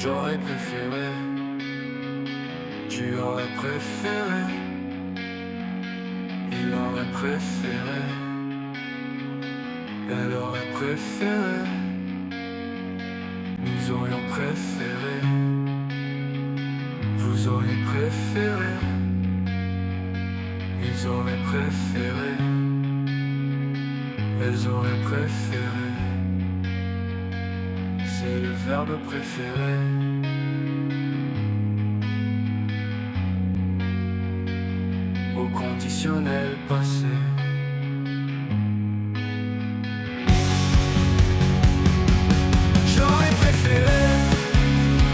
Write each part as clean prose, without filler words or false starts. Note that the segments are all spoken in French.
J'aurais préféré, tu aurais préféré, il aurait préféré, elle aurait préféré, nous aurions préféré, vous auriez préféré, ils auraient préféré, elles auraient préféré. C'est le verbe préféré. Au conditionnel passé. J'aurais préféré,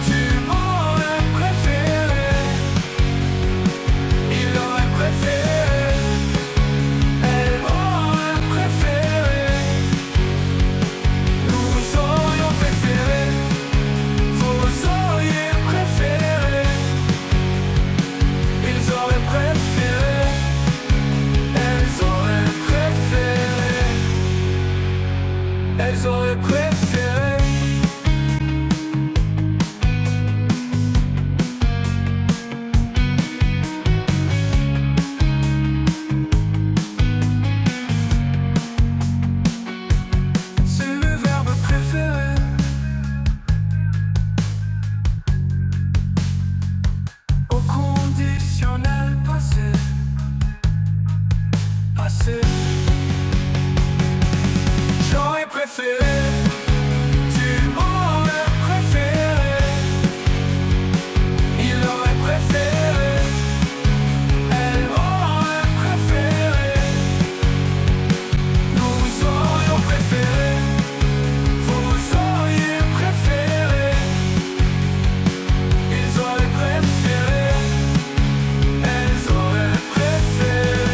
tu m'aurais préféré, il aurait préféré, elle aurait préféré, nous aurions préféré, vous auriez préféré, ils auraient préféré, elles auraient préféré, elles auraient préféré. C'est le verbe préféré. Au conditionnel passé. Passé. J'aurais préféré, tu aurais préféré, il aurait préféré, elle aurait préféré, nous aurions préféré, vous auriez préféré, ils auraient préféré, elles auraient préféré.